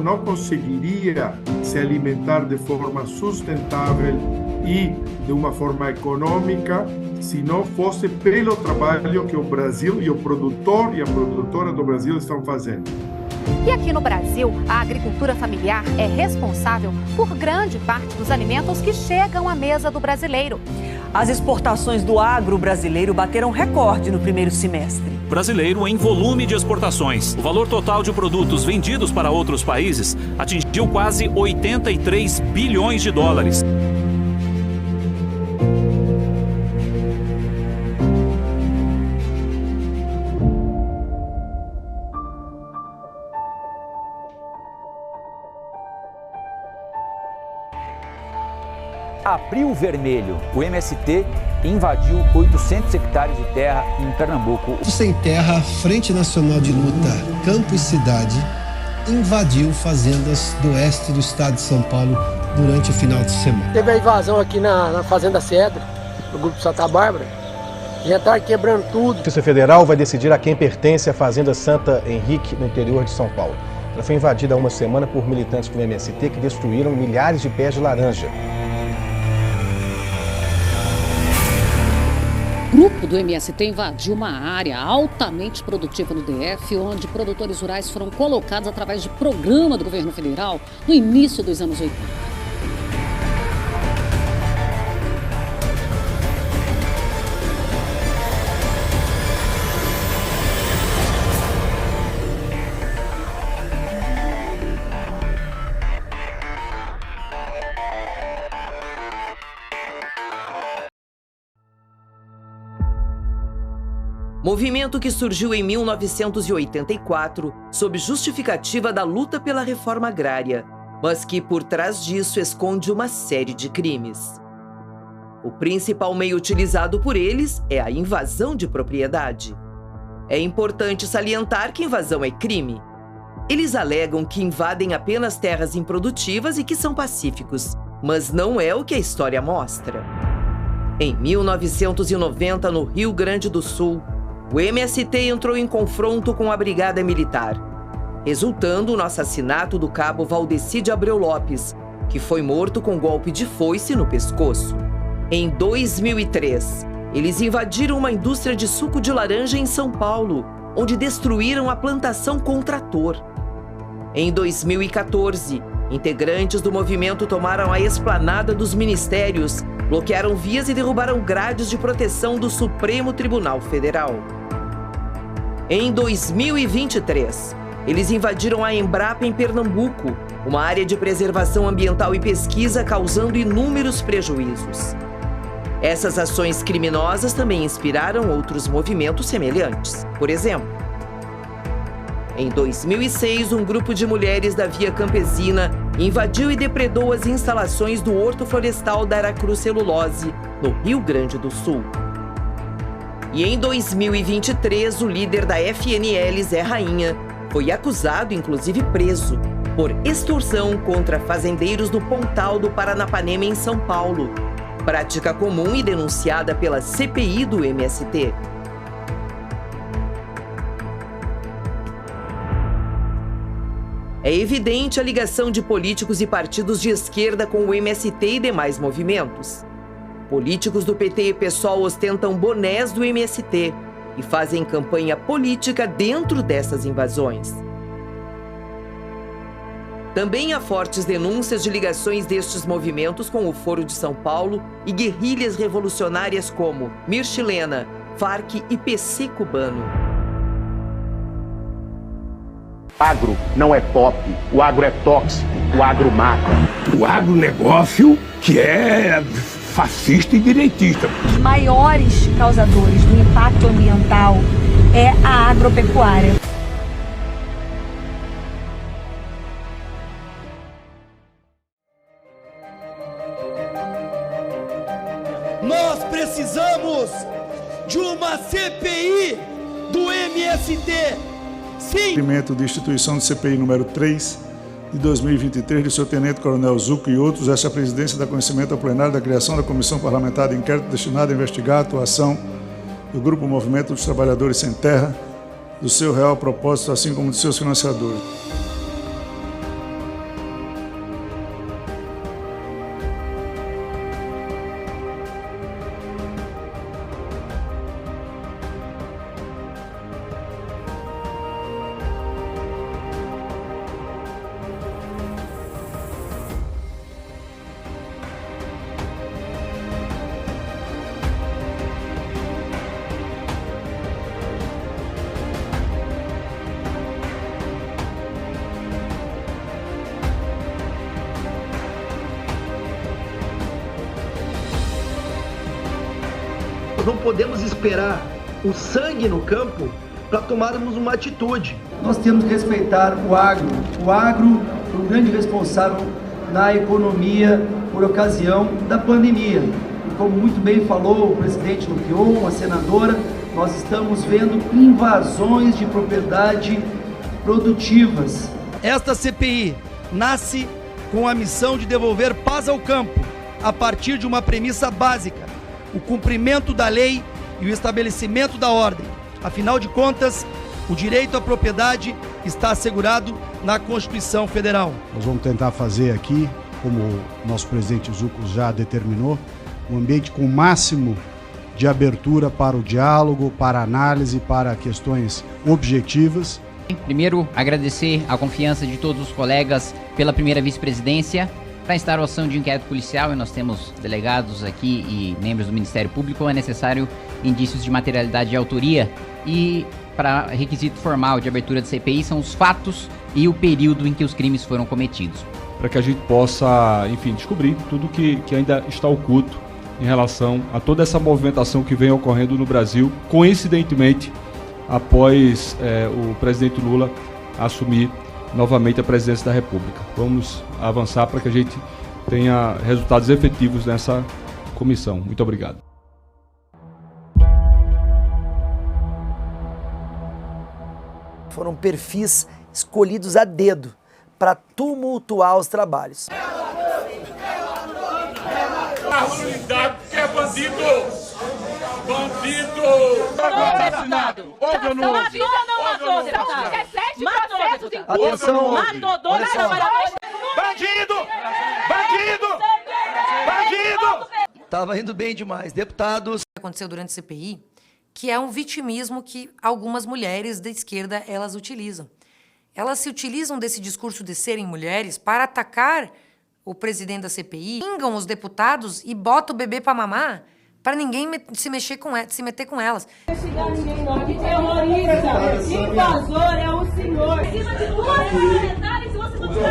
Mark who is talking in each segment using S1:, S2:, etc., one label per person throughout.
S1: não conseguiria se alimentar de forma sustentável e de uma forma econômica se não fosse pelo trabalho que o Brasil e o produtor e a produtora do Brasil estão fazendo.
S2: E aqui no Brasil, a agricultura familiar é responsável por grande parte dos alimentos que chegam à mesa do brasileiro.
S3: As exportações do agro brasileiro bateram recorde no primeiro semestre.
S4: Brasileiro em volume de exportações. O valor total de produtos vendidos para outros países atingiu quase 83 bilhões de dólares.
S5: Abril Vermelho. O MST invadiu 800 hectares de terra em Pernambuco.
S6: Sem Terra, Frente Nacional de Luta, Campo e Cidade, invadiu fazendas do oeste do estado de São Paulo durante o final de semana.
S7: Teve a invasão aqui na Fazenda Cedro, do Grupo Santa Bárbara. Já está quebrando tudo.
S8: A Justiça Federal vai decidir a quem pertence a Fazenda Santa Henrique, no interior de São Paulo. Ela foi invadida há uma semana por militantes do MST que destruíram milhares de pés de laranja.
S9: O grupo do MST invadiu uma área altamente produtiva no DF, onde produtores rurais foram colocados através de programa do governo federal no início dos anos 80.
S10: Movimento que surgiu em 1984 sob justificativa da luta pela reforma agrária, mas que por trás disso esconde uma série de crimes. O principal meio utilizado por eles é a invasão de propriedade. É importante salientar que invasão é crime. Eles alegam que invadem apenas terras improdutivas e que são pacíficos, mas não é o que a história mostra. Em 1990, no Rio Grande do Sul, o MST entrou em confronto com a Brigada Militar, resultando no assassinato do cabo Valdeci de Abreu Lopes, que foi morto com golpe de foice no pescoço. Em 2003, eles invadiram uma indústria de suco de laranja em São Paulo, onde destruíram a plantação com trator. Em 2014, integrantes do movimento tomaram a esplanada dos ministérios, bloquearam vias e derrubaram grades de proteção do Supremo Tribunal Federal. Em 2023, eles invadiram a Embrapa em Pernambuco, uma área de preservação ambiental e pesquisa, causando inúmeros prejuízos. Essas ações criminosas também inspiraram outros movimentos semelhantes. Por exemplo, em 2006, um grupo de mulheres da Via Campesina invadiu e depredou as instalações do Horto Florestal da Aracruz Celulose, no Rio Grande do Sul. E em 2023, o líder da FNL, Zé Rainha, foi acusado, inclusive preso, por extorsão contra fazendeiros do Pontal do Paranapanema, em São Paulo, prática comum e denunciada pela CPI do MST. É evidente a ligação de políticos e partidos de esquerda com o MST e demais movimentos. Políticos do PT e PSOL ostentam bonés do MST e fazem campanha política dentro dessas invasões. Também há fortes denúncias de ligações destes movimentos com o Foro de São Paulo e guerrilhas revolucionárias como Mirchilena, Farc e PC cubano.
S11: Agro não é pop, o agro é tóxico, o agro mata.
S12: O agronegócio que é fascista e direitista.
S13: Os maiores causadores do impacto ambiental é a agropecuária.
S14: Nós precisamos de uma CPI do MST. Sim!
S15: Cumprimento de instituição de CPI número 3 de 2023 do seu tenente-coronel Zuco e outros, esta presidência dá conhecimento ao plenário da criação da Comissão Parlamentar de Inquérito destinada a investigar a atuação do Grupo Movimento dos Trabalhadores Sem Terra, do seu real propósito, assim como de seus financiadores.
S14: não podemos esperar o sangue no campo para tomarmos uma atitude.
S16: Nós temos que respeitar o agro. O agro foi um grande responsável na economia por ocasião da pandemia. E como muito bem falou o presidente Lupion, a senadora, nós estamos vendo invasões de propriedade produtivas.
S14: Esta CPI nasce com a missão de devolver paz ao campo, a partir de uma premissa básica: o cumprimento da lei e o estabelecimento da ordem. Afinal de contas, o direito à propriedade está assegurado na Constituição Federal.
S17: Nós vamos tentar fazer aqui, como o nosso presidente Zucco já determinou, um ambiente com o máximo de abertura para o diálogo, para a análise, para questões objetivas.
S18: Primeiro, agradecer a confiança de todos os colegas pela primeira vice-presidência para a instauração de um inquérito policial, e nós temos delegados aqui e membros do Ministério Público. É necessário indícios de materialidade de autoria, e para requisito formal de abertura de CPI são os fatos e o período em que os crimes foram cometidos.
S19: Para que a gente possa, enfim, descobrir tudo que ainda está oculto em relação a toda essa movimentação que vem ocorrendo no Brasil, coincidentemente, após o presidente Lula assumir novamente a presidência da República. Vamos avançar para que a gente tenha resultados efetivos nessa comissão. Muito obrigado.
S20: Foram perfis escolhidos a dedo para tumultuar os trabalhos.
S12: Que é bandido! Bandido!
S21: Assassinado! Houve ou não houve?
S20: Atenção!
S21: Bandido! Bandido! Bandido!
S20: Tava indo bem demais. Deputados...
S22: Aconteceu durante a CPI, que é um vitimismo que algumas mulheres da esquerda elas utilizam. Elas se utilizam desse discurso de serem mulheres para atacar o presidente da CPI, xingam os deputados e botam o bebê para mamar para ninguém se meter com elas.
S21: Não vai chegar ninguém não. Que terrorista, invasor é o senhor. Em cima de duas parlamentares, se você não tiver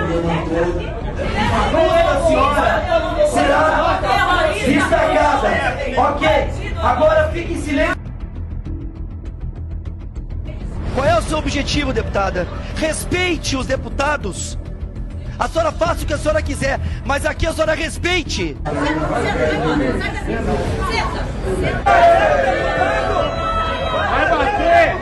S20: senhora será destacada. Ok, agora fique em silêncio.
S14: Qual é o seu objetivo, deputada? Respeite os deputados. A senhora faça o que a senhora quiser, mas aqui a senhora respeite.
S21: Vai bater!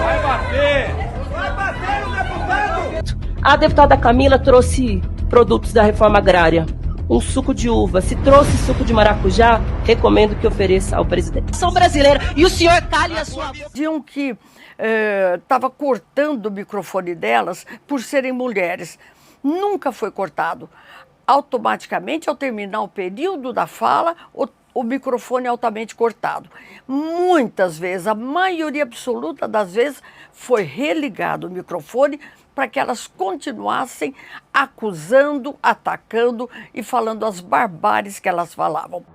S21: Vai bater! Vai bater no deputado!
S23: A deputada Camila trouxe produtos da reforma agrária. Um suco de uva. Se trouxe suco de maracujá, recomendo que ofereça ao presidente. São brasileira e o senhor cale a sua boca.
S24: Diziam que estava cortando o microfone delas por serem mulheres. Nunca foi cortado. Automaticamente, ao terminar o período da fala, o microfone é altamente cortado. Muitas vezes, a maioria absoluta das vezes, foi religado o microfone para que elas continuassem acusando, atacando e falando as barbáries que elas falavam.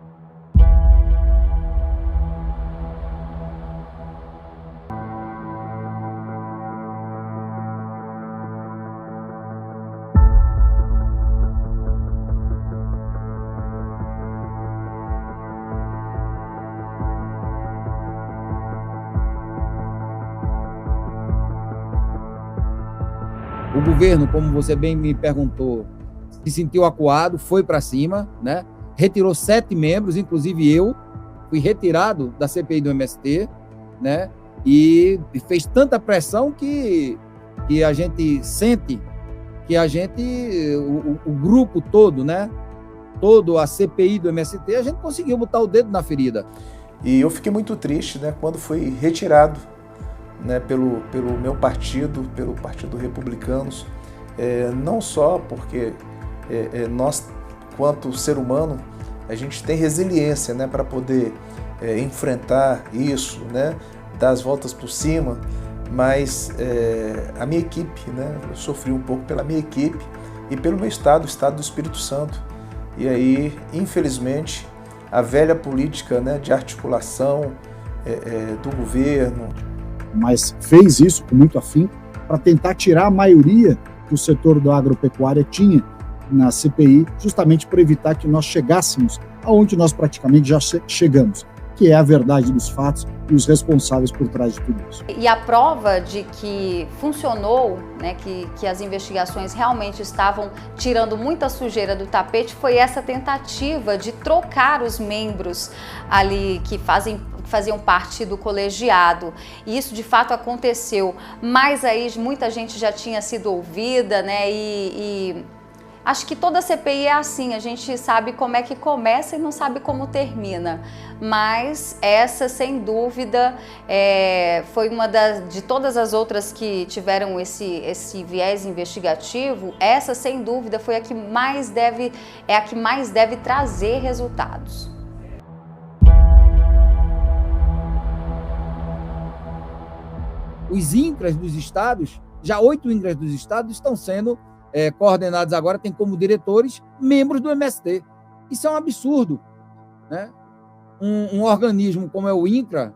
S5: O governo, como você bem me perguntou, se sentiu acuado, foi para cima, né? Retirou 7 membros, inclusive eu, fui retirado da CPI do MST, né? E fez tanta pressão que a gente sente que o grupo todo, né? Todo a CPI do MST, a gente conseguiu botar o dedo na ferida.
S25: E eu fiquei muito triste, né? Quando fui retirado, né, pelo meu partido, pelo Partido Republicanos, não só porque nós, quanto ser humano, a gente tem resiliência, né, para poder enfrentar isso, né, dar as voltas por cima, mas a minha equipe, né, eu sofri um pouco pela minha equipe e pelo meu estado, o estado do Espírito Santo. E aí, infelizmente, a velha política, né, de articulação do governo,
S26: mas fez isso com muito afinco para tentar tirar a maioria que o setor da agropecuária tinha na CPI, justamente para evitar que nós chegássemos aonde nós praticamente já chegamos. que é a verdade dos fatos e os responsáveis por trás de tudo isso.
S1: E a prova de que funcionou, né, que as investigações realmente estavam tirando muita sujeira do tapete, foi essa tentativa de trocar os membros ali que faziam parte do colegiado. E isso de fato aconteceu, mas aí muita gente já tinha sido ouvida, né, e acho que toda CPI é assim, a gente sabe como é que começa e não sabe como termina, mas essa, sem dúvida, foi uma de todas as outras que tiveram esse viés investigativo, essa, sem dúvida, foi a que mais deve trazer resultados.
S5: Os INCRAs dos estados, já 8 INCRAs dos estados estão sendo coordenados agora, tem como diretores membros do MST. Isso é um absurdo, né? Um organismo como é o INCRA,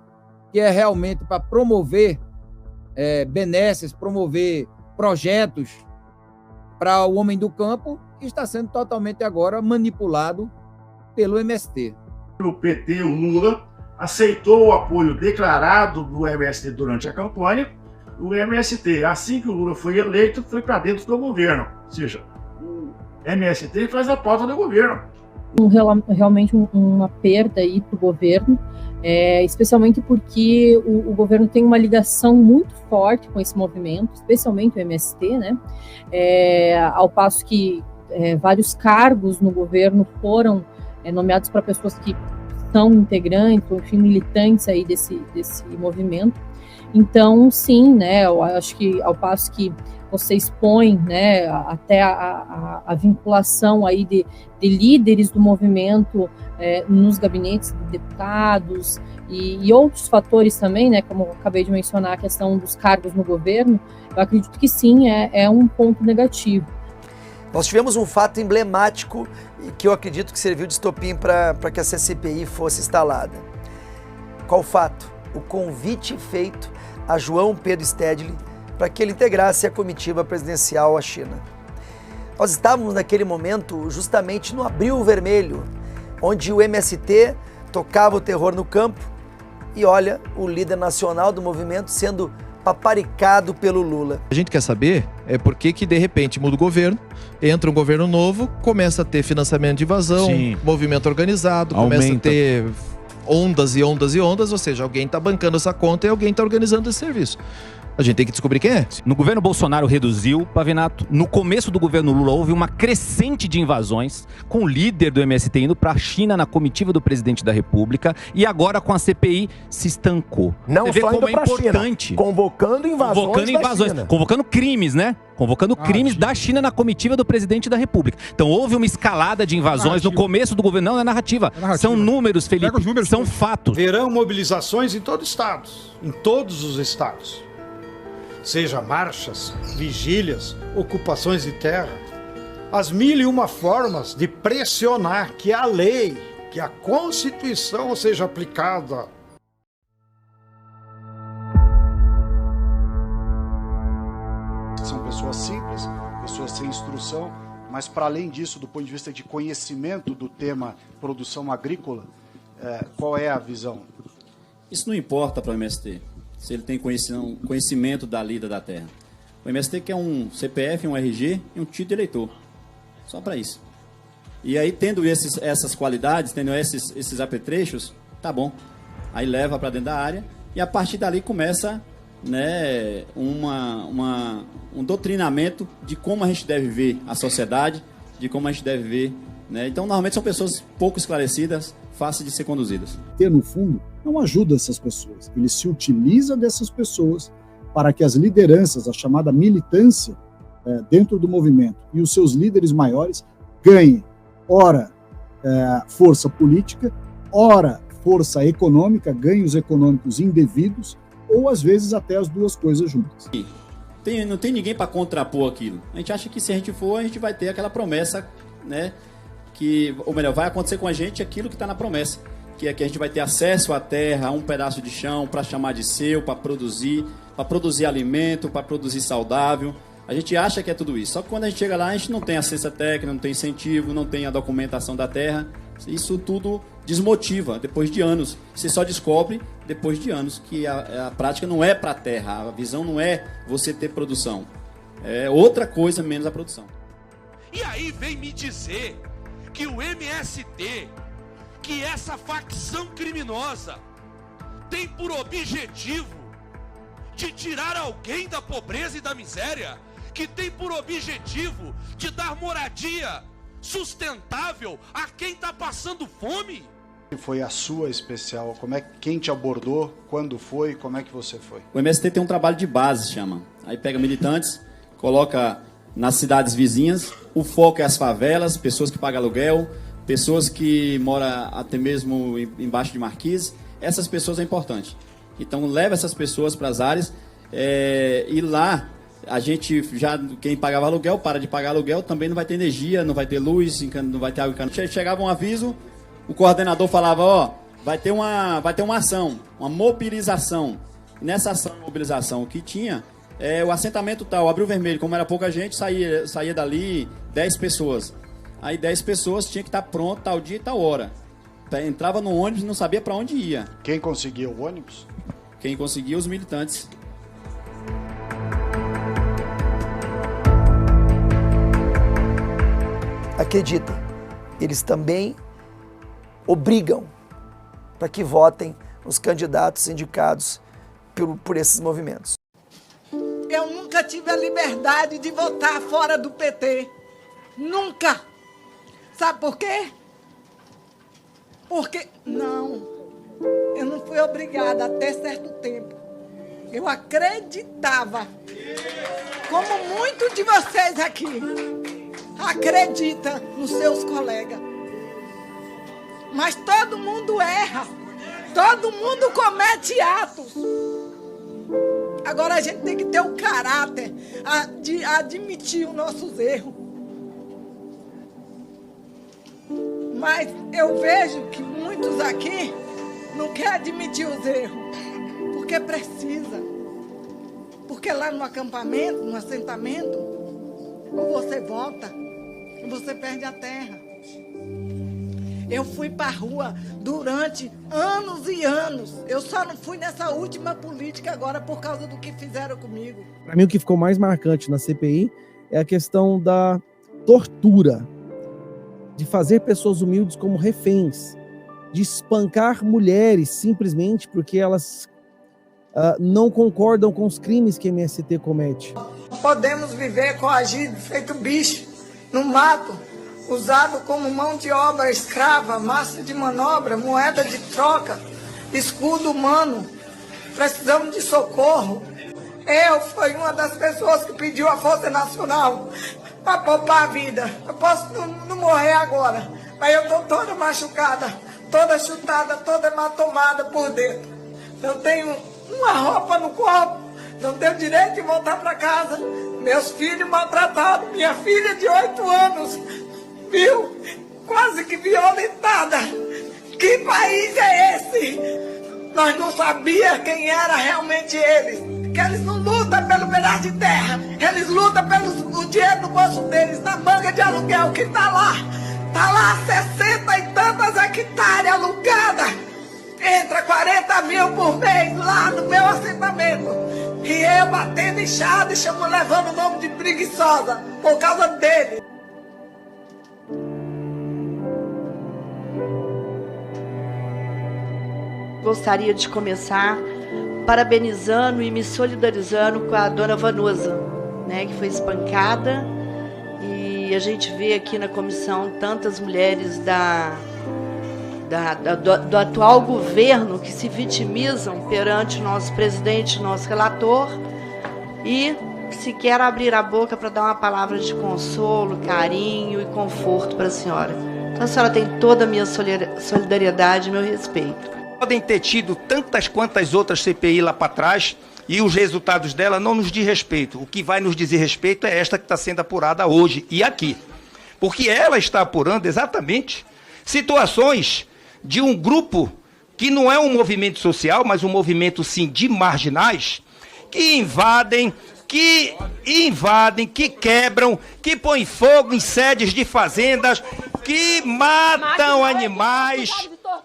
S5: que é realmente para promover benesses, promover projetos para o homem do campo, está sendo totalmente agora manipulado pelo MST.
S11: O PT, o Lula, aceitou o apoio declarado do MST durante a campanha. O MST, assim que o Lula foi eleito, foi para dentro do governo. Ou seja, o MST faz a pauta do governo.
S2: Realmente uma perda aí para o governo, especialmente porque o governo tem uma ligação muito forte com esse movimento, especialmente o MST, né? Ao passo que vários cargos no governo foram nomeados para pessoas que são integrantes, ou enfim, militantes aí desse movimento. Então, sim, né, eu acho que ao passo que você expõe, né, até a vinculação aí de líderes do movimento nos gabinetes de deputados e outros fatores também, né, como eu acabei de mencionar, a questão dos cargos no governo, eu acredito que sim, é um ponto negativo.
S3: Nós tivemos um fato emblemático e que eu acredito que serviu de estopim para que essa CPI fosse instalada. Qual fato? O convite feito a João Pedro Stedley para que ele integrasse a comitiva presidencial à China. Nós estávamos naquele momento justamente no Abril Vermelho, onde o MST tocava o terror no campo e olha o líder nacional do movimento sendo paparicado pelo Lula.
S4: A gente quer saber por que de repente muda o governo, entra um governo novo, começa a ter financiamento de invasão, movimento organizado, começa a ter ondas e ondas e ondas, ou seja, alguém está bancando essa conta e alguém está organizando esse serviço. A gente tem que descobrir quem é.
S6: No governo Bolsonaro reduziu, Pavinato. No começo do governo Lula houve uma crescente de invasões, com o líder do MST indo para a China na comitiva do presidente da República, e agora com a CPI se estancou.
S11: Não
S6: Você vê
S11: só
S6: como
S11: indo pra
S6: importante.
S11: China, convocando invasões,
S6: convocando crimes, né? Convocando crimes da China na comitiva do presidente da República. Então houve uma escalada de invasões no começo do governo. Não é narrativa. São números, Felipe. São fatos.
S7: Verão mobilizações em todos os estados. Em todos os estados. Seja marchas, vigílias, ocupações de terra. As 1001 formas de pressionar que a lei, que a Constituição seja aplicada.
S26: São pessoas simples, pessoas sem instrução, mas para além disso, do ponto de vista de conhecimento do tema produção agrícola, qual é a visão?
S27: Isso não importa para o MST, se ele tem conhecimento da lida da terra. O MST quer um CPF, um RG e um título de eleitor. Só para isso. E aí, tendo essas qualidades, tendo esses apetrechos, tá bom. Aí leva para dentro da área e a partir dali começa, né, um doutrinamento de como a gente deve ver a sociedade, de como a gente deve ver, né? Então, normalmente são pessoas pouco esclarecidas, fáceis de ser conduzidas.
S26: No fundo, não ajuda essas pessoas. Ele se utiliza dessas pessoas para que as lideranças, a chamada militância dentro do movimento e os seus líderes maiores ganhem, ora, força política, ora, força econômica, ganhos econômicos indevidos, ou às vezes até as duas coisas juntas.
S27: Não tem ninguém para contrapor aquilo. A gente acha que se a gente for, a gente vai ter aquela promessa, né? Ou melhor, vai acontecer com a gente aquilo que está na promessa, que é que a gente vai ter acesso à terra, a um pedaço de chão para chamar de seu, para produzir alimento, para produzir saudável. A gente acha que é tudo isso. Só que quando a gente chega lá, a gente não tem assistência técnica, não tem incentivo, não tem a documentação da terra. Isso tudo desmotiva depois de anos. Você só descobre depois de anos que a prática não é para a terra. A visão não é você ter produção. É outra coisa menos a produção.
S12: E aí vem me dizer que o MST, que essa facção criminosa, tem por objetivo de tirar alguém da pobreza e da miséria, que tem por objetivo de dar moradia sustentável a quem está passando fome.
S8: Foi a sua especial? Quem te abordou? Quando foi? Como é que você foi?
S27: O MST tem um trabalho de base, chama. Aí pega militantes, coloca nas cidades vizinhas, o foco é as favelas, pessoas que pagam aluguel, pessoas que moram até mesmo embaixo de marquise. Essas pessoas é importante. Então leva essas pessoas para as áreas e lá a gente já, quem pagava aluguel, para de pagar aluguel, também não vai ter energia, não vai ter luz, não vai ter água. Chegava um aviso, o coordenador falava, ó, vai ter uma ação, uma mobilização. E nessa ação de mobilização, o que tinha o assentamento tal, abriu vermelho, como era pouca gente, saía dali 10 pessoas. Aí 10 pessoas tinha que estar pronto tal dia e tal hora. Entrava no ônibus e não sabia para onde ia.
S8: Quem conseguia o ônibus?
S27: Quem conseguia, os militantes.
S3: Acreditem, eles também obrigam para que votem os candidatos indicados por esses movimentos.
S9: Eu nunca tive a liberdade de votar fora do PT. Nunca. Sabe por quê? Porque, eu não fui obrigada até certo tempo. Eu acreditava, como muitos de vocês aqui, acredita nos seus colegas. Mas todo mundo erra, todo mundo comete atos. Agora a gente tem que ter o caráter de admitir os nossos erros. Mas eu vejo que muitos aqui não querem admitir os erros, porque precisa. Porque lá no acampamento, no assentamento, ou você volta, ou você perde a terra. Eu fui para a rua durante anos e anos. Eu só não fui nessa última política agora por causa do que fizeram comigo.
S10: Para mim, o que ficou mais marcante na CPI é a questão da tortura, de fazer pessoas humildes como reféns, de espancar mulheres simplesmente porque elas não concordam com os crimes que a MST comete.
S9: Podemos viver coagido, feito bicho, no mato, usado como mão de obra escrava, massa de manobra, moeda de troca, escudo humano. Precisamos de socorro. Eu fui uma das pessoas que pediu a Força Nacional para poupar a vida. Eu posso não morrer agora, mas eu estou toda machucada, toda chutada, toda hematomada por dentro. Eu tenho uma roupa no corpo, não tenho direito de voltar para casa. Meus filhos maltratados, minha filha de 8 anos, viu? Quase que violentada. Que país é esse? Nós não sabíamos quem era realmente eles. Que eles não lutam pelo pedaço de terra, eles lutam pelo dinheiro do bolso deles, na manga de aluguel que tá lá 60 e tantas hectares alugadas. Entra 40 mil por mês lá no meu assentamento. E eu batendo inchado e levando o nome de preguiçosa por causa dele.
S23: Gostaria de começar parabenizando e me solidarizando com a dona Vanusa, né, que foi espancada. E a gente vê aqui na comissão tantas mulheres do atual governo que se vitimizam perante o nosso presidente, nosso relator, e sequer abrir a boca para dar uma palavra de consolo, carinho e conforto para a senhora. Então a senhora tem toda a minha solidariedade e meu respeito.
S13: Podem ter tido tantas quantas outras CPI lá para trás e os resultados dela não nos diz respeito. O que vai nos dizer respeito é esta que está sendo apurada hoje e aqui. Porque ela está apurando exatamente situações de um grupo que não é um movimento social, mas um movimento, sim, de marginais, que invadem que invadem, que quebram, que põem fogo em sedes de fazendas, que matam animais,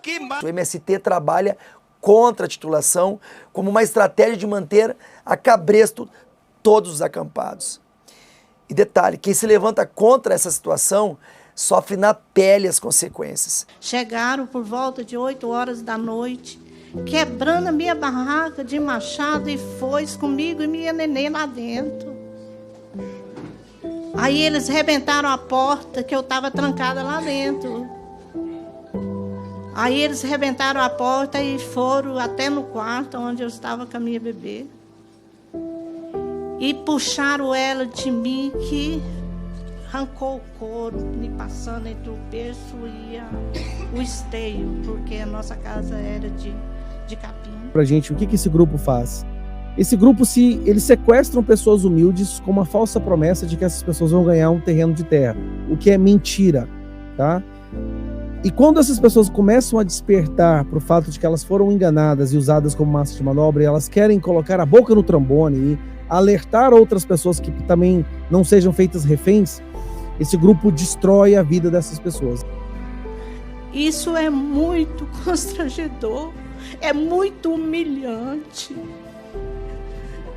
S13: que matam...
S3: O MST trabalha contra a titulação como uma estratégia de manter a cabresto todos os acampados. E detalhe, quem se levanta contra essa situação sofre na pele as consequências.
S23: Chegaram por volta de 8 horas da noite, quebrando a minha barraca de machado e foice comigo e minha neném lá dentro. Aí eles rebentaram a porta, que eu estava trancada lá dentro. Aí eles rebentaram a porta e foram até no quarto onde eu estava com a minha bebê. E puxaram ela de mim, que arrancou o couro, me passando entre o berço e o esteio, porque a nossa casa era de capim.
S10: Pra gente, o que esse grupo faz? Esse grupo, eles sequestram pessoas humildes com uma falsa promessa de que essas pessoas vão ganhar um terreno de terra, o que é mentira, tá? E quando essas pessoas começam a despertar para o fato de que elas foram enganadas e usadas como massa de manobra, e elas querem colocar a boca no trombone e alertar outras pessoas que também não sejam feitas reféns, esse grupo destrói a vida dessas pessoas.
S23: Isso é muito constrangedor, é muito humilhante.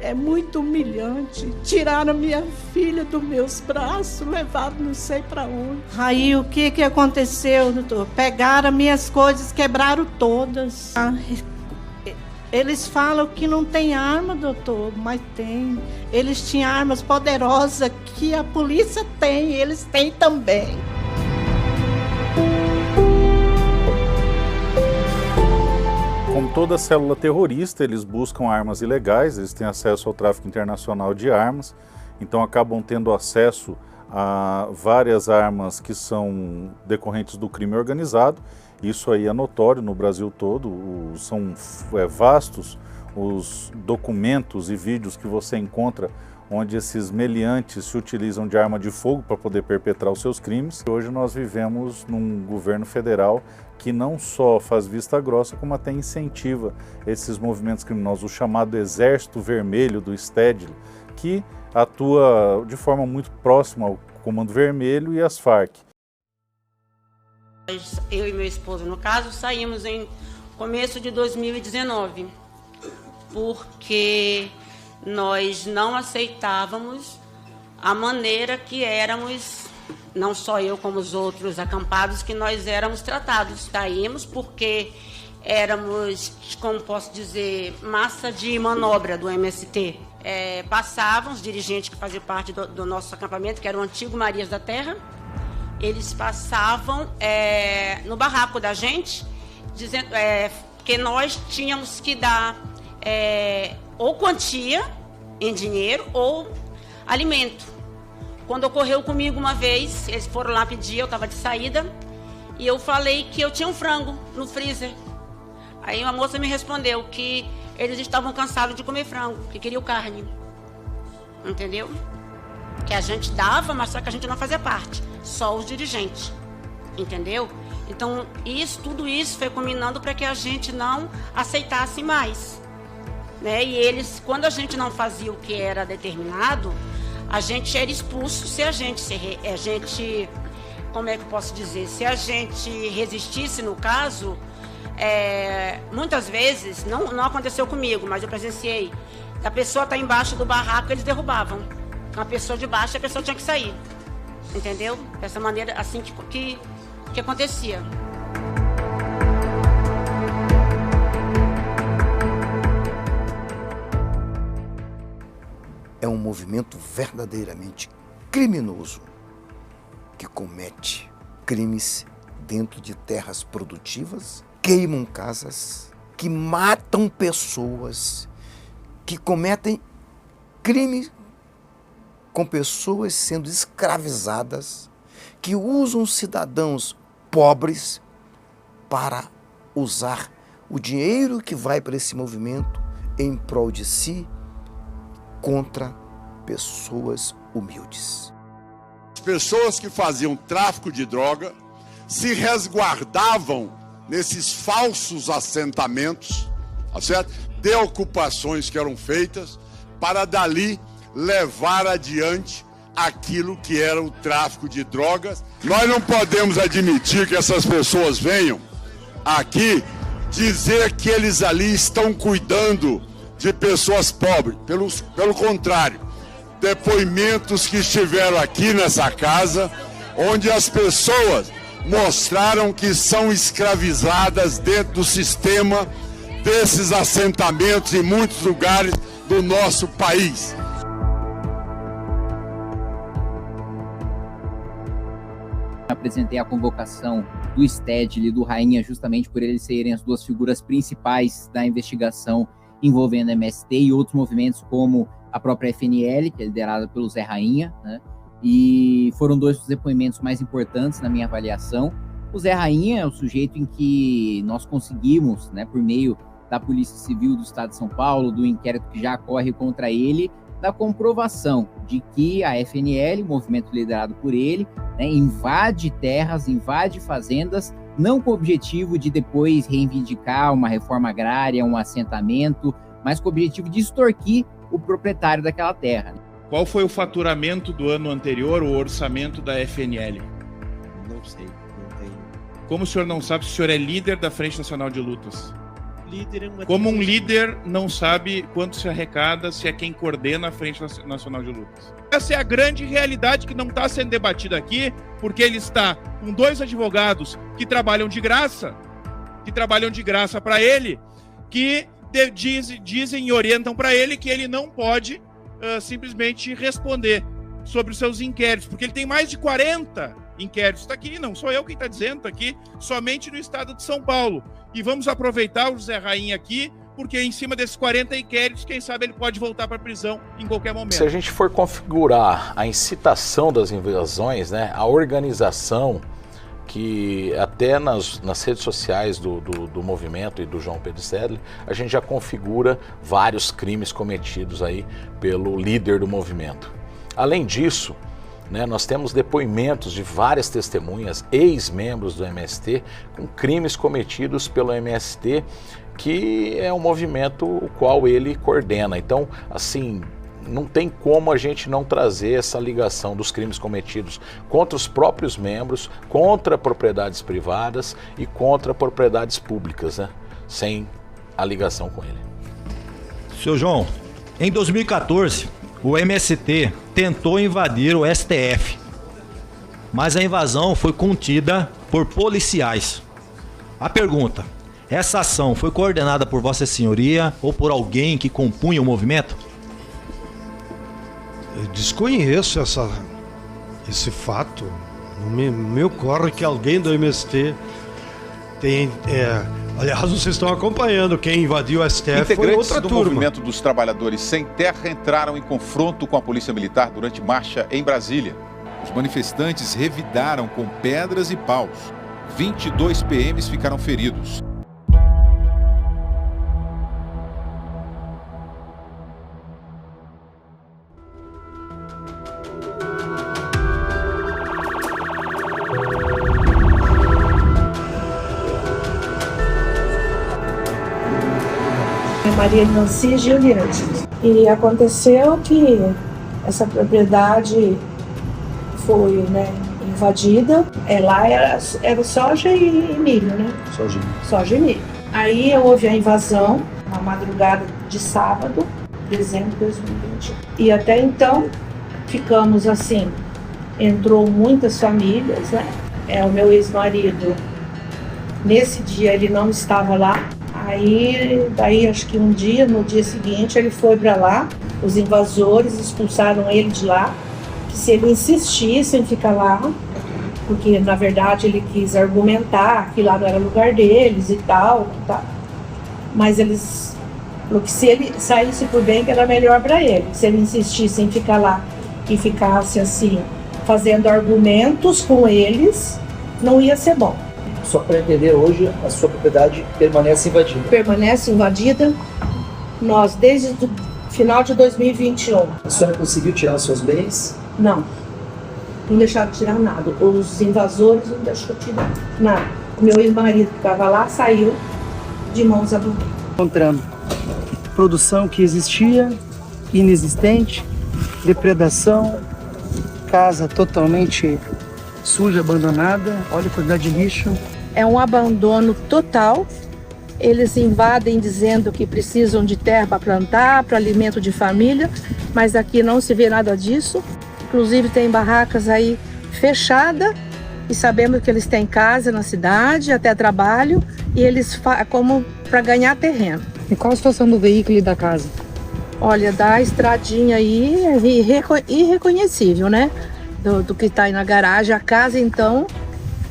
S23: É muito humilhante. Tiraram minha filha dos meus braços, levaram não sei para onde. Aí o que aconteceu, doutor? Pegaram minhas coisas, quebraram todas. Eles falam que não tem arma, doutor, mas tem. Eles tinham armas poderosas que a polícia tem, eles têm também.
S15: Como toda célula terrorista, eles buscam armas ilegais, eles têm acesso ao tráfico internacional de armas, então acabam tendo acesso a várias armas que são decorrentes do crime organizado. Isso aí é notório no Brasil todo, são vastos os documentos e vídeos que você encontra onde esses meliantes se utilizam de arma de fogo para poder perpetrar os seus crimes. Hoje nós vivemos num governo federal que não só faz vista grossa, como até incentiva esses movimentos criminosos, o chamado Exército Vermelho do Stedley, que atua de forma muito próxima ao Comando Vermelho e às Farc.
S16: Eu e meu esposo, no caso, saímos em começo de 2019, porque nós não aceitávamos a maneira que éramos, não só eu como os outros acampados, que nós éramos tratados. Saímos porque éramos, como posso dizer, massa de manobra do MST. Passavam os dirigentes que faziam parte do nosso acampamento, que era o antigo Marias da Terra, eles passavam no barraco da gente, dizendo que nós tínhamos que dar ou quantia em dinheiro ou alimento. Quando ocorreu comigo uma vez, eles foram lá pedir, eu estava de saída, e eu falei que eu tinha um frango no freezer. Aí uma moça me respondeu que eles estavam cansados de comer frango, que queriam carne. Entendeu? Que a gente dava, mas só que a gente não fazia parte, só os dirigentes. Entendeu? Então, tudo isso foi combinando para que a gente não aceitasse mais. Né? E eles, quando a gente não fazia o que era determinado, a gente era expulso. Se a gente, como é que eu posso dizer? Se a gente resistisse, no caso, muitas vezes, não aconteceu comigo, mas eu presenciei, a pessoa está embaixo do barraco, eles derrubavam. A pessoa de baixo, a pessoa tinha que sair. Entendeu? Dessa maneira, assim que acontecia.
S17: É um movimento verdadeiramente criminoso que comete crimes dentro de terras produtivas, queimam casas, que matam pessoas, que cometem crimes com pessoas sendo escravizadas, que usam cidadãos pobres para usar o dinheiro que vai para esse movimento em prol de si, contra pessoas humildes.
S18: As pessoas que faziam tráfico de droga se resguardavam nesses falsos assentamentos, tá certo? De ocupações que eram feitas para dali levar adiante aquilo que era o tráfico de drogas. Nós não podemos admitir que essas pessoas venham aqui dizer que eles ali estão cuidando de pessoas pobres. Pelo contrário, depoimentos que estiveram aqui nessa casa, onde as pessoas mostraram que são escravizadas dentro do sistema desses assentamentos em muitos lugares do nosso país.
S14: Apresentei a convocação do Stedley e do Rainha justamente por eles serem as duas figuras principais da investigação envolvendo a MST e outros movimentos como a própria FNL, que é liderada pelo Zé Rainha, né? E foram dois dos depoimentos mais importantes na minha avaliação. O Zé Rainha é o sujeito em que nós conseguimos, né, por meio da Polícia Civil do Estado de São Paulo, do inquérito que já corre contra ele, da comprovação de que a FNL, movimento liderado por ele, né, invade terras, invade fazendas, não com o objetivo de depois reivindicar uma reforma agrária, um assentamento, mas com o objetivo de extorquir o proprietário daquela terra.
S19: Qual foi o faturamento do ano anterior, o orçamento da FNL?
S20: Não sei, não tenho.
S19: Como o senhor não sabe se o senhor é líder da Frente Nacional de Lutas?
S20: Líder é uma...
S19: Como um líder não sabe quanto se arrecada, se é quem coordena a Frente Nacional de Lutas? Essa é a grande realidade que não está sendo debatida aqui, porque ele está com dois advogados que trabalham de graça para ele, que dizem e orientam para ele que ele não pode simplesmente responder sobre os seus inquéritos, porque ele tem mais de 40 inquéritos. Está aqui, não sou eu quem está dizendo, está aqui somente no estado de São Paulo. E vamos aproveitar o Zé Rainha aqui, porque em cima desses 40 inquéritos, quem sabe ele pode voltar para a prisão em qualquer momento.
S21: Se a gente for configurar a incitação das invasões, né, a organização, que até nas redes sociais do movimento e do João Pedro Stedley, a gente já configura vários crimes cometidos aí pelo líder do movimento. Além disso, né, nós temos depoimentos de várias testemunhas, ex-membros do MST, com crimes cometidos pelo MST, que é um movimento o qual ele coordena. Então, assim, não tem como a gente não trazer essa ligação dos crimes cometidos contra os próprios membros, contra propriedades privadas e contra propriedades públicas, né, sem a ligação com ele.
S22: Seu João, em 2014, o MST tentou invadir o STF, mas a invasão foi contida por policiais. A pergunta: essa ação foi coordenada por Vossa Senhoria ou por alguém que compunha o movimento?
S24: Eu desconheço esse fato. Não me ocorre que alguém do MST tem... aliás, vocês estão acompanhando, quem invadiu o STF foi outra turma.
S25: Do movimento dos trabalhadores sem terra entraram em confronto com a Polícia Militar durante marcha em Brasília. Os manifestantes revidaram com pedras e paus. 22 PMs ficaram feridos.
S28: Maria Nancy Giuliani. E aconteceu que essa propriedade foi, né, invadida. Lá era soja e milho, né? Soja e milho. Aí houve a invasão na madrugada de sábado, dezembro de 2020. E até então ficamos assim, entrou muitas famílias, né? O meu ex-marido, nesse dia ele não estava lá. Aí, daí acho que no dia seguinte, ele foi para lá, os invasores expulsaram ele de lá, que se ele insistisse em ficar lá, porque na verdade ele quis argumentar que lá não era lugar deles e tal, mas eles falou que se ele saísse por bem, que era melhor para ele, se ele insistisse em ficar lá e ficasse assim, fazendo argumentos com eles, não ia ser bom.
S29: Só para entender, hoje a sua propriedade permanece invadida?
S28: Permanece invadida. Nós, desde o final de 2021.
S29: A senhora conseguiu tirar os seus bens?
S28: Não. Não deixaram tirar nada. Os invasores não deixaram tirar nada. O meu ex-marido que estava lá saiu de mãos abandonadas.
S29: Encontrando produção que existia, inexistente,
S28: depredação, casa totalmente suja, abandonada, olha a quantidade de lixo. É um abandono total. Eles invadem dizendo que precisam de terra para plantar, para alimento de família, mas aqui não se vê nada disso. Inclusive tem barracas aí fechadas e sabemos que eles têm casa na cidade, até trabalho, e eles como para ganhar terreno.
S1: E qual a situação do veículo e da casa?
S28: Olha, da estradinha aí é irreconhecível, né? Do que está aí na garagem. A casa, então,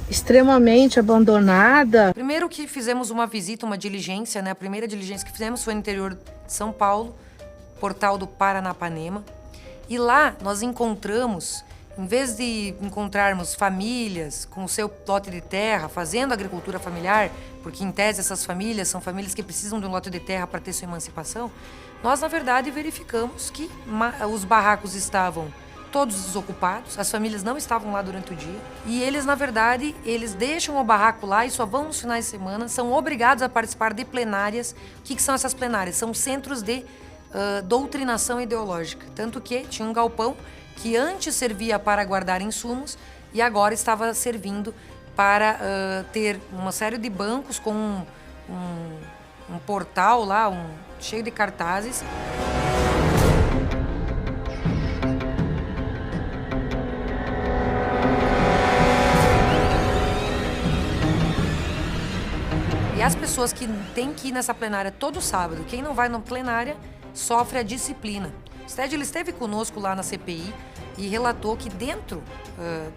S28: extremamente abandonada.
S2: Primeiro que fizemos uma visita, uma diligência, né? A primeira diligência que fizemos foi no interior de São Paulo, portal do Paranapanema. E lá nós encontramos, em vez de encontrarmos famílias com o seu lote de terra, fazendo agricultura familiar, porque em tese essas famílias são famílias que precisam de um lote de terra para ter sua emancipação, nós, na verdade, verificamos que os barracos estavam todos desocupados, as famílias não estavam lá durante o dia, e eles, na verdade, eles deixam o barraco lá e só vão nos finais de semana, são obrigados a participar de plenárias. O que são essas plenárias? São centros de doutrinação ideológica, tanto que tinha um galpão que antes servia para guardar insumos e agora estava servindo para ter uma série de bancos com um portal lá, cheio de cartazes. E as pessoas que têm que ir nessa plenária todo sábado, quem não vai na plenária sofre a disciplina. O STED ele esteve conosco lá na CPI e relatou que dentro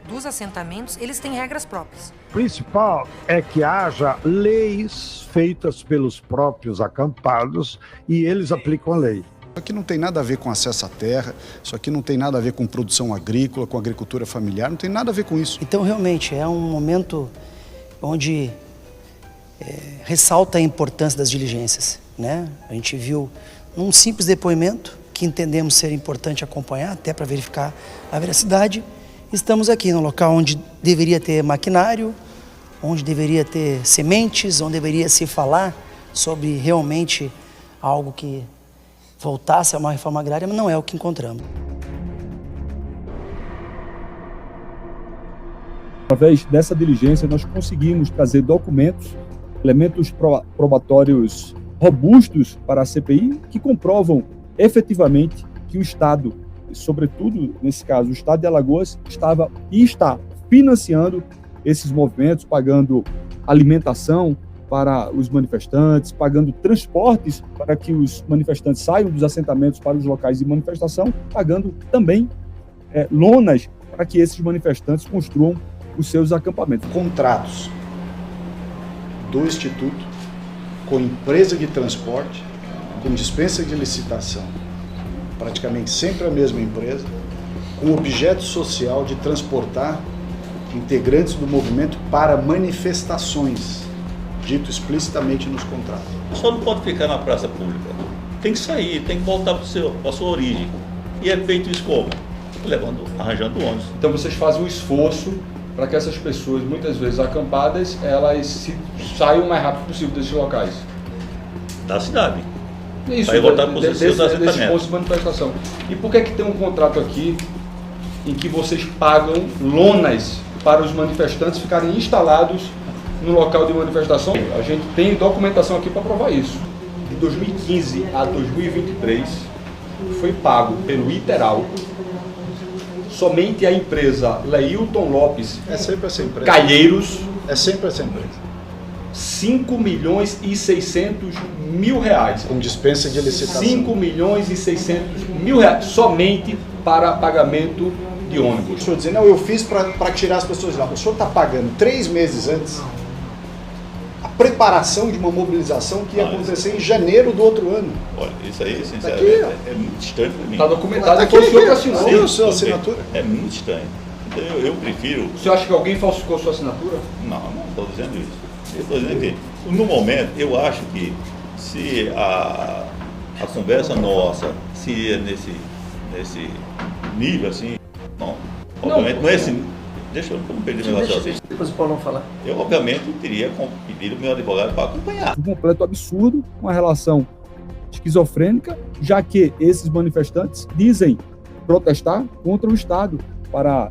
S2: dos assentamentos eles têm regras próprias.
S4: O principal é que haja leis feitas pelos próprios acampados e eles aplicam a lei.
S8: Isso aqui não tem nada a ver com acesso à terra, isso aqui não tem nada a ver com produção agrícola, com agricultura familiar, não tem nada a ver com isso.
S28: Então, realmente, é um momento onde ressalta a importância das diligências, né? A gente viu num simples depoimento, que entendemos ser importante acompanhar, até para verificar a veracidade. Estamos aqui no local onde deveria ter maquinário, onde deveria ter sementes, onde deveria se falar sobre realmente algo que voltasse a uma reforma agrária, mas não é o que encontramos.
S5: Através dessa diligência, nós conseguimos trazer documentos, elementos probatórios robustos para a CPI, que comprovam efetivamente que o Estado, sobretudo nesse caso o Estado de Alagoas, estava e está financiando esses movimentos, pagando alimentação para os manifestantes, pagando transportes para que os manifestantes saiam dos assentamentos para os locais de manifestação, pagando também lonas para que esses manifestantes construam os seus acampamentos.
S8: Contratos do Instituto com empresa de transporte, com dispensa de licitação, praticamente sempre a mesma empresa, com objeto social de transportar integrantes do movimento para manifestações, dito explicitamente nos contratos.
S6: Só não pode ficar na praça pública. Tem que sair, tem que voltar para a sua origem. E é feito isso como? Arranjando ônibus.
S7: Então vocês fazem um esforço para que essas pessoas, muitas vezes acampadas, elas saiam o mais rápido possível desses locais.
S6: Da cidade.
S7: Isso,
S6: para voltar para os seus assentamentos.
S7: Desse posto de manifestação. E por que tem um contrato aqui em que vocês pagam lonas para os manifestantes ficarem instalados no local de manifestação? A gente tem documentação aqui para provar isso. De 2015 a 2023, foi pago pelo Iteral somente a empresa Leilton Lopes Calheiros.
S8: É sempre essa empresa.
S7: 5.600.000 reais.
S8: Com dispensa de licitação.
S7: 5.600.000 reais somente para pagamento de ônibus.
S8: O senhor dizendo, não, eu fiz para tirar as pessoas de lá. O senhor está pagando 3 meses antes a preparação de uma mobilização que ia acontecer em janeiro do outro ano.
S6: Olha, isso aí, sinceramente, é muito estranho para mim.
S7: Está documentado, aqui, o senhor que assinou.
S8: Sim, a sua assinatura.
S6: É muito estranho. Eu prefiro...
S7: O senhor acha que alguém falsificou sua assinatura?
S6: Não estou dizendo isso. Eu estou dizendo que, no momento, eu acho que se a conversa nossa, se é nesse nível assim, obviamente não é esse. Deixa eu não perder meu raciocínio.
S28: Depois o Paulo falar.
S6: Eu, obviamente, teria pedido ao meu advogado para acompanhar.
S5: Um completo absurdo, uma relação esquizofrênica, já que esses manifestantes dizem protestar contra o Estado, para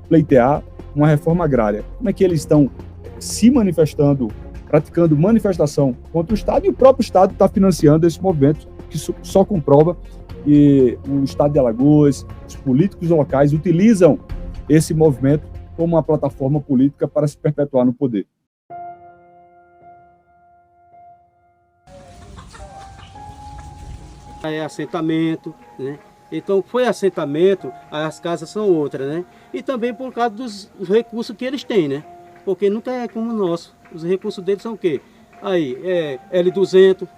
S5: pleitear uma reforma agrária. Como é que eles estão se manifestando, praticando manifestação contra o Estado, e o próprio Estado está financiando esse movimento, que só comprova que o Estado de Alagoas, os políticos locais utilizam esse movimento como uma plataforma política para se perpetuar no poder.
S3: É assentamento, né? Então, foi assentamento, as casas são outras, né? E também por causa dos recursos que eles têm, né? Porque nunca é como o nosso. Os recursos deles são o quê? Aí, L200,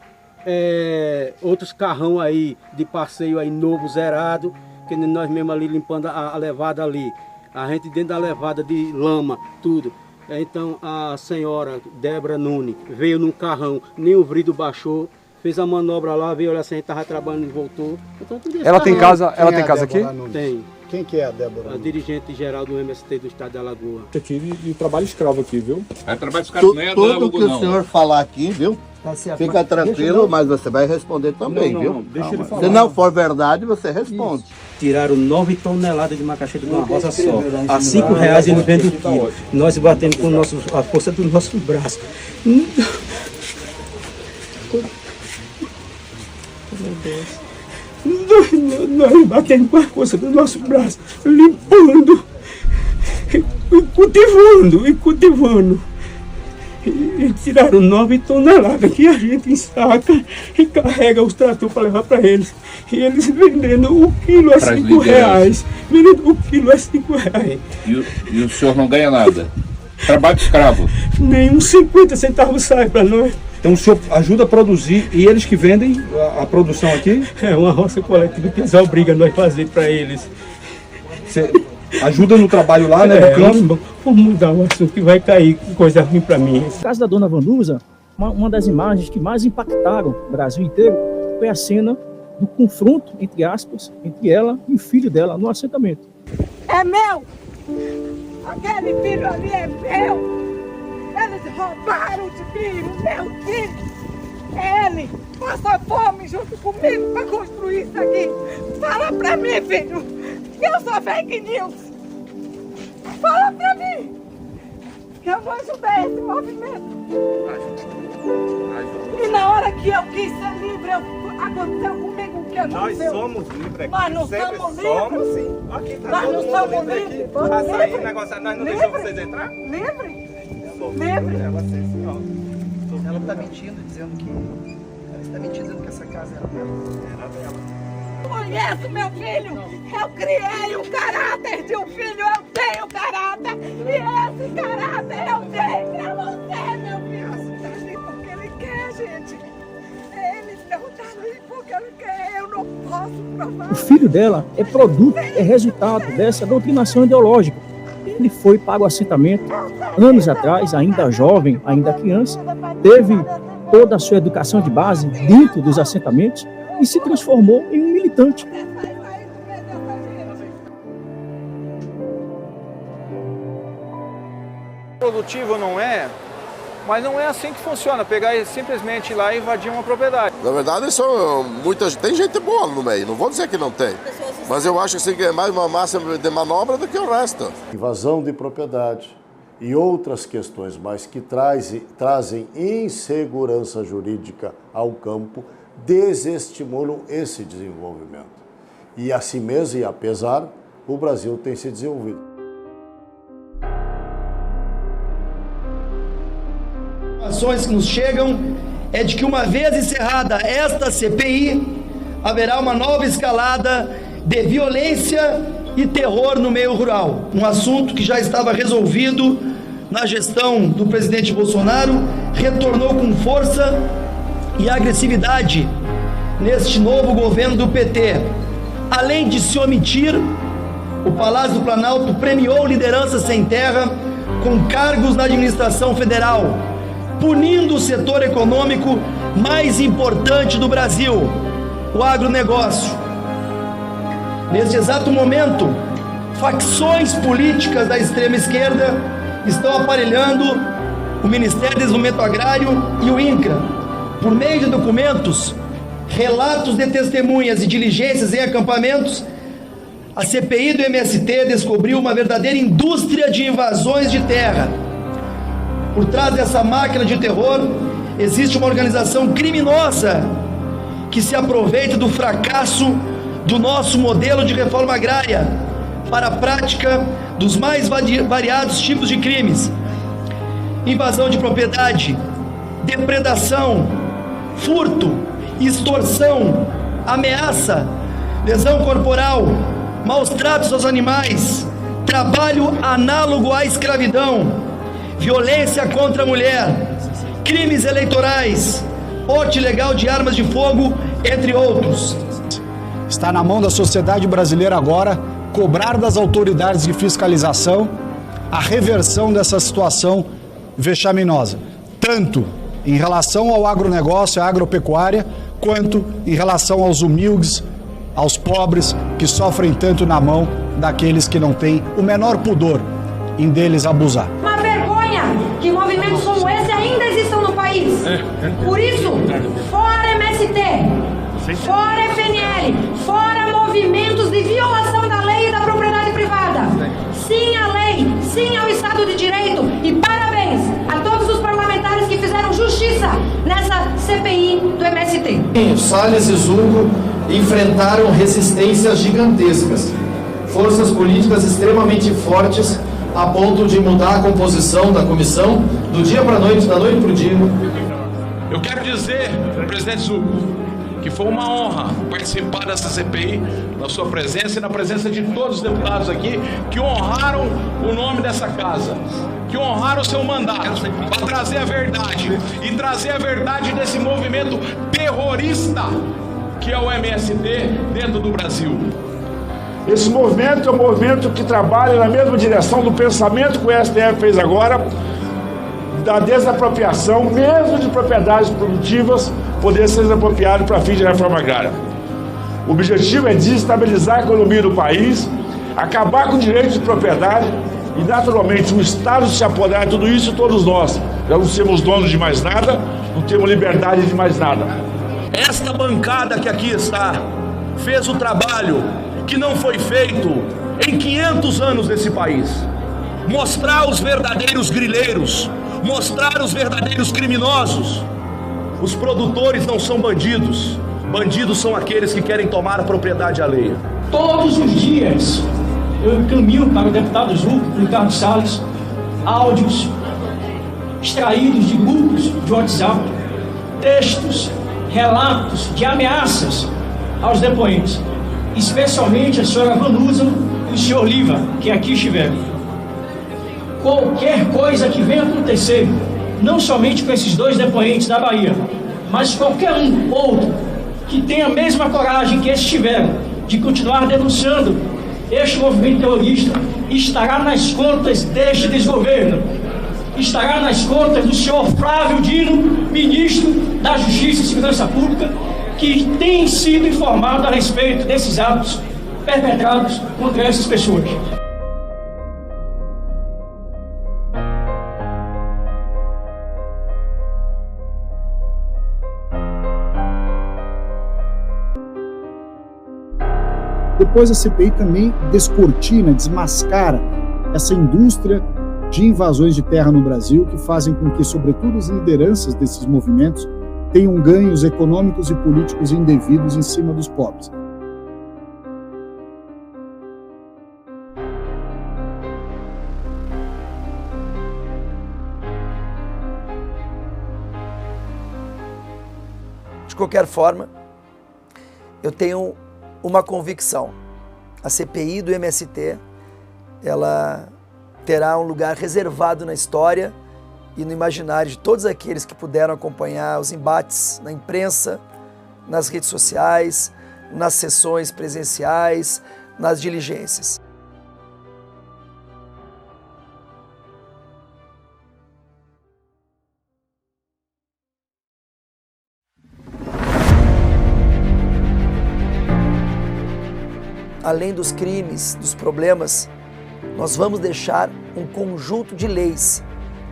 S3: outros carrão aí de passeio aí novo, zerado, que nós mesmo ali limpando a levada ali. A gente dentro da levada de lama, tudo. Então, a senhora Débora Nunes veio num carrão, nem o vidro baixou, fez a manobra lá, veio olhar se a gente estava trabalhando e voltou. Então,
S9: ela tem casa, aqui?
S3: Tem.
S8: Quem que é a Débora?
S3: A dirigente geral do MST do Estado de Alagoas.
S5: Aqui de trabalho escravo aqui, viu?
S9: Trabalho escravo não é
S10: tudo que o senhor falar aqui, viu?
S3: Tá certo,
S10: fica tranquilo, mas você vai responder também, viu?
S3: Não, deixa ele falar.
S10: Se não for verdade, você responde.
S3: Isso. Tiraram 9 toneladas de macaxeira de uma roça só. A R$5 ele vende o quilo. Nós batemos com a força do nosso braço. Meu Deus. Nós batendo com a força do nosso braço, limpando, e cultivando. E tiraram 9 toneladas que a gente ensaca e carrega os tratores para levar para eles. E eles vendendo o quilo a R$5. Vendendo o quilo a R$5.
S9: E o senhor não ganha nada? Trabalho escravo?
S3: Nem uns 50 centavos sai para nós.
S9: Então o senhor ajuda a produzir e eles que vendem a produção aqui?
S3: É uma roça coletiva que eles obrigam nós a fazer para eles.
S9: Você ajuda no trabalho lá, né, no campo?
S3: Vamos mudar o assunto que vai cair coisa ruim para mim.
S29: No caso da dona Vanusa, uma das imagens que mais impactaram o Brasil inteiro foi a cena do confronto, entre aspas, entre ela e o filho dela no assentamento.
S28: É meu! Aquele filho ali é meu! Eles roubaram de mim, o meu filho! Ele passa fome junto comigo para construir isso aqui! Fala pra mim, filho! Que eu sou fake news! Fala pra mim! Que eu vou ajudar esse movimento! E na hora que eu quis ser livre, aconteceu comigo o que aconteceu.
S9: Nós somos livres aqui.
S28: Nós não somos livres.
S9: Sim. Aqui tá
S28: nós não somos livres.
S9: Pra sair, negociar, nós não deixamos vocês entrar?
S28: Livre?
S9: Livre? É você, senhor.
S29: Ela está mentindo, dizendo que essa casa era dela.
S28: Conheço meu filho. Eu criei o caráter de um filho. Eu tenho caráter. E esse caráter eu tenho pra você, meu filho. Tá ali porque ele quer, gente. Ele não tá ali porque ele quer. Eu não posso provar.
S29: O filho dela é produto, é resultado dessa doutrinação ideológica. Ele foi para o assentamento anos atrás, ainda jovem, ainda criança, teve toda a sua educação de base dentro dos assentamentos e se transformou em um militante.
S9: Produtivo não é, mas não é assim que funciona, pegar e simplesmente ir lá e invadir uma propriedade.
S11: Na verdade, são muitas, tem gente boa no meio, não vou dizer que não tem, mas eu acho assim, que é mais uma massa de manobra do que o resto.
S12: Invasão de propriedade e outras questões mais que trazem insegurança jurídica ao campo desestimulam esse desenvolvimento. E assim mesmo, e apesar, o Brasil tem se desenvolvido.
S13: Informações que nos chegam é de que uma vez encerrada esta CPI, haverá uma nova escalada de violência e terror no meio rural. Um assunto que já estava resolvido na gestão do presidente Bolsonaro, retornou com força e agressividade neste novo governo do PT. Além de se omitir, o Palácio do Planalto premiou lideranças sem terra com cargos na administração federal, punindo o setor econômico mais importante do Brasil, o agronegócio. Neste exato momento, facções políticas da extrema esquerda estão aparelhando o Ministério do Desenvolvimento Agrário e o INCRA, por meio de documentos, relatos de testemunhas e diligências em acampamentos, A CPI do MST descobriu uma verdadeira indústria de invasões de terra. Por trás dessa máquina de terror, existe uma organização criminosa que se aproveita do fracasso do nosso modelo de reforma agrária para a prática dos mais variados tipos de crimes: invasão de propriedade, depredação, furto, extorsão, ameaça, lesão corporal, maus tratos aos animais, trabalho análogo à escravidão, violência contra a mulher, crimes eleitorais, porte ilegal de armas de fogo, entre outros.
S8: Está na mão da sociedade brasileira agora cobrar das autoridades de fiscalização a reversão dessa situação vexaminosa, tanto em relação ao agronegócio, à agropecuária, quanto em relação aos humildes, aos pobres que sofrem tanto na mão daqueles que não têm o menor pudor em deles abusar.
S14: Uma vergonha que movimentos como esse ainda existam no país. Por isso, fora MST, fora FNL, fora movimentos de violação da lei e da propriedade privada. Sim à lei, sim ao Estado de Direito e parabéns a todos os parlamentares que fizeram justiça nessa CPI do MST.
S15: Salles e Zungo enfrentaram resistências gigantescas, forças políticas extremamente fortes a ponto de mudar a composição da comissão do dia para a noite, da noite para o dia.
S16: Eu quero dizer, presidente Zungo, que foi uma honra participar dessa CPI, na sua presença e na presença de todos os deputados aqui, que honraram o nome dessa casa, que honraram o seu mandato, para trazer a verdade, e trazer a verdade desse movimento terrorista que é o MST dentro do Brasil.
S17: Esse movimento é um movimento que trabalha na mesma direção do pensamento que o STF fez agora, da desapropriação, mesmo de propriedades produtivas, poder ser desapropriado para fins de reforma agrária. O objetivo é desestabilizar a economia do país, acabar com o direito de propriedade e, naturalmente, o Estado se apoderar de tudo isso e todos nós. Já não somos donos de mais nada, não temos liberdade de mais nada.
S13: Esta bancada que aqui está fez o trabalho que não foi feito em 500 anos nesse país. Mostrar os verdadeiros grileiros, mostrar os verdadeiros criminosos. Os produtores não são bandidos, bandidos são aqueles que querem tomar a propriedade alheia.
S29: Todos os dias eu encaminho para o deputado Zungo, Ricardo Salles, áudios extraídos de grupos de WhatsApp, textos, relatos de ameaças aos depoentes, especialmente a senhora Vanusa e o senhor Liva, que aqui estiveram. Qualquer coisa que venha acontecer, não somente com esses dois depoentes da Bahia, mas qualquer outro que tenha a mesma coragem que esses tiveram de continuar denunciando este movimento terrorista, estará nas contas deste desgoverno, estará nas contas do senhor Flávio Dino, ministro da Justiça e Segurança Pública, que tem sido informado a respeito desses atos perpetrados contra essas pessoas.
S18: Depois a CPI também descortina, desmascara essa indústria de invasões de terra no Brasil que fazem com que, sobretudo, as lideranças desses movimentos tenham ganhos econômicos e políticos indevidos em cima dos pobres.
S13: De qualquer forma, eu tenho uma convicção. A CPI do MST, ela terá um lugar reservado na história e no imaginário de todos aqueles que puderam acompanhar os embates na imprensa, nas redes sociais, nas sessões presenciais, nas diligências. Além dos crimes, dos problemas, nós vamos deixar um conjunto de leis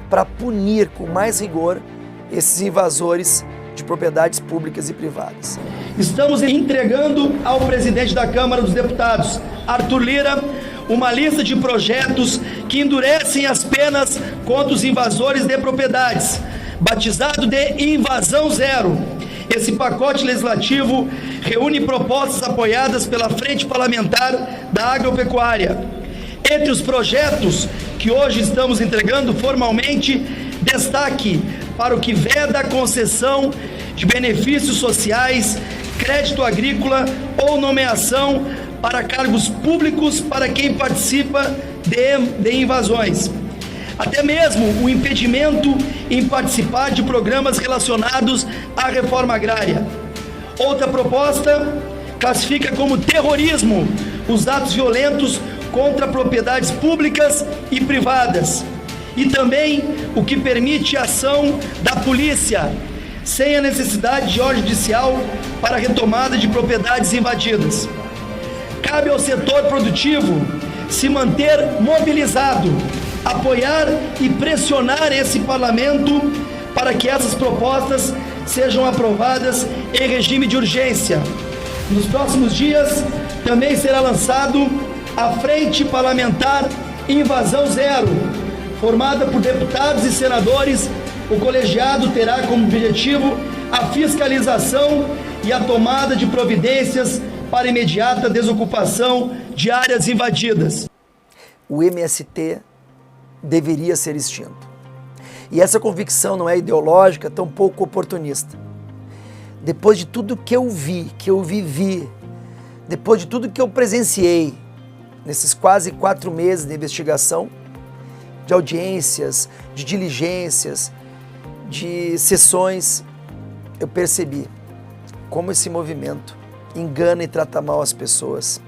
S13: para punir com mais rigor esses invasores de propriedades públicas e privadas. Estamos entregando ao presidente da Câmara dos Deputados Arthur Lira uma lista de projetos que endurecem as penas contra os invasores de propriedades, batizado de Invasão Zero. Esse pacote legislativo reúne propostas apoiadas pela Frente Parlamentar da Agropecuária. Entre os projetos que hoje estamos entregando formalmente, destaque para o que veda a concessão de benefícios sociais, crédito agrícola ou nomeação para cargos públicos para quem participa de invasões. Até mesmo o impedimento em participar de programas relacionados à reforma agrária. Outra proposta classifica como terrorismo os atos violentos contra propriedades públicas e privadas. E também o que permite a ação da polícia, sem a necessidade de ordem judicial para a retomada de propriedades invadidas. Cabe ao setor produtivo se manter mobilizado, apoiar e pressionar esse parlamento para que essas propostas sejam aprovadas em regime de urgência. Nos próximos dias também será lançado a Frente Parlamentar Invasão Zero, formada por deputados e senadores. O colegiado terá como objetivo a fiscalização e a tomada de providências para imediata desocupação de áreas invadidas.
S19: O MST deveria ser extinto. E essa convicção não é ideológica, tampouco oportunista. Depois de tudo que eu vi, que eu vivi, depois de tudo que eu presenciei nesses quase 4 meses de investigação, de audiências, de diligências, de sessões, eu percebi como esse movimento engana e trata mal as pessoas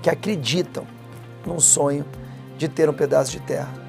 S19: que acreditam num sonho de ter um pedaço de terra.